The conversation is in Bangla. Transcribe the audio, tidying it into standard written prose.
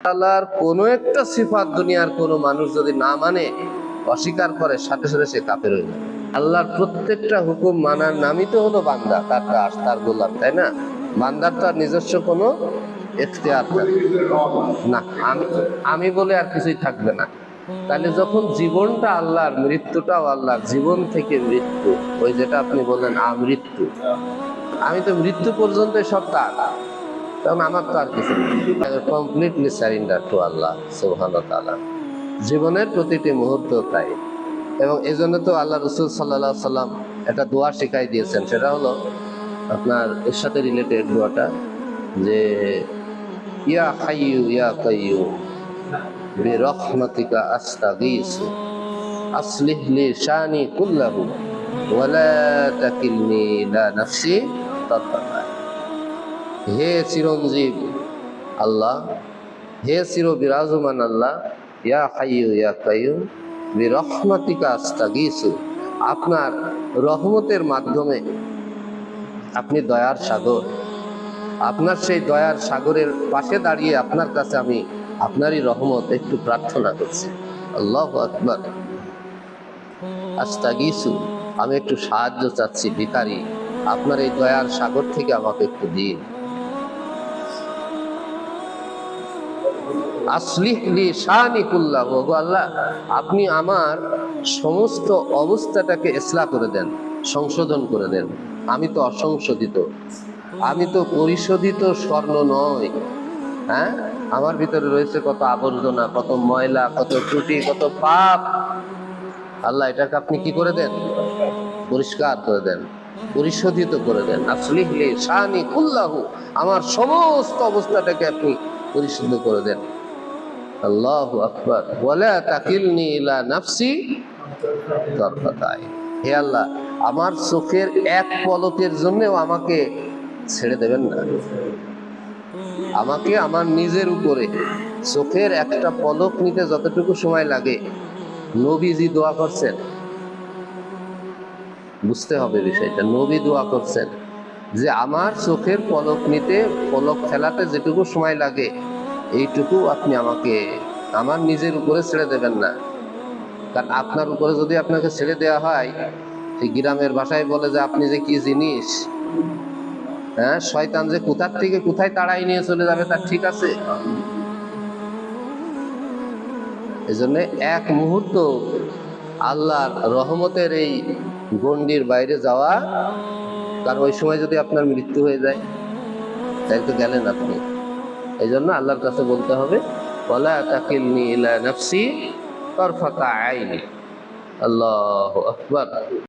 আল্লাহর কোনো একটা সিফাত দুনিয়ার কোনো মানুষ যদি না মানে, অস্বীকার করে, সাথে সাথে সে কাফের হয়ে যায়। আল্লাহর প্রত্যেকটা হুকুম মানার নামই তো হলো বান্দা, তার দাস, তার গোলাম, তাই না? বান্দার তো আর নিজস্ব কোনো এখতিয়ার থাকবে না, আমি আমি বলে আর কিছুই থাকবে না। তাহলে যখন জীবনটা আল্লাহর, মৃত্যুটাও আল্লাহর, জীবন থেকে মৃত্যু, ওই যেটা আপনি বললেন আমৃত্যু, আমি তো মৃত্যু পর্যন্ত সব তার, তখন আমার তো আর কিছু কমপ্লিটলি সারেন্ডার টু আল্লাহ সুবহানাহু ওয়া তাআলা, জীবনের প্রতিটি মুহূর্ত তাই। এবং এই জন্য তো আল্লাহ রাসূল সাল্লাল্লাহু আলাইহি সাল্লাম একটা দোয়া শিখাই দিয়েছেন, সেটা হলো আপনার এর সাথে রিলেটেড দোয়াটা, যে ইয়া হাইয়ু ইয়া কাইয়ুম বিরহমাতিকা আস্তাগীসু আসলিহ লি শানি কুল্লাহু ওয়া লা তাকিলনি ইলা নাফসি তারফাতা। হে চিরঞ্জীব আল্লাহ, হে চির বিরাজমান আল্লাহ, ইয়া হাইয়ু ইয়া কাইয়ুম বিরহমাতিকা আস্তাগীসু, আপনার রহমতের মাধ্যমে, আপনি দয়ার সাগর, আপনার সেই দয়ার সাগরের পাশে দাঁড়িয়ে আপনার কাছে আমি আপনারই রহমত একটু প্রার্থনা করছি। আল্লাহু আকবার। আস্তাগীসু, আমি একটু সাহায্য চাচ্ছি, ভিখারি, আপনার এই দয়ার সাগর থেকে আমাকে একটু দিন। আসলিহ লি শানি কুল্লাহু, আল্লাহ আপনি আমার সমস্ত অবস্থাটাকে ইসলাহ করে দেন, সংশোধন করে দেন। আমি তো অসংশোধিত, আমি তো পরিশোধিত স্বর্ণ নই। হ্যাঁ, আমার ভিতরে রয়েছে কত আবর্জনা, কত ময়লা, কত ত্রুটি, কত পাপ। আল্লাহ এটাকে আপনি কি করে দেন? পরিষ্কার করে দেন, পরিশোধিত করে দেন। আসলিহ লি শানি কুল্লাহু, আমার সমস্ত অবস্থাটাকে আপনি পরিশুদ্ধ করে দেন। আল্লাহু আকবার। ওয়ালা তাকিলনি ইলা নাফসি তারফাতা আইন। হে আল্লাহ, আমার চোখের এক পলকের জন্যও আমাকে ছেড়ে দেবেন না। আমাকে আমার নিজের উপরে চোখের একটা পলক নিতে যতটুকু সময় লাগে, নবীজি দোয়া করছেন, বুঝতে হবে বিষয়টা। নবী দোয়া করছেন যে আমার চোখের পলক নিতে, পলক ফেলাতে যেটুকু সময় লাগে, এইটুকু আপনি আমাকে আমার নিজের উপরে ছেড়ে দেবেন না। কারণ আপনার উপরে যদি আপনাকে ছেড়ে দেওয়া হয়, এই গ্রামের ভাষায় বলে যে আপনি যে কি জিনিস, হ্যাঁ, শয়তান যে কোথার থেকে কোথায় তাড়াই নিয়ে চলে যাবে তার ঠিক আছে। এজন্য এক মুহূর্ত আল্লাহর রহমতের এই গণ্ডির বাইরে যাওয়া, কারণ ওই সময় যদি আপনার মৃত্যু হয়ে যায়, তাই তো গেলেন আপনি। এই জন্য আল্লাহর কাছে বলতে হবে, ওয়ালা তাকিলনি ইলা নাফসি তারফাতা আইনি। আল্লাহু আকবার।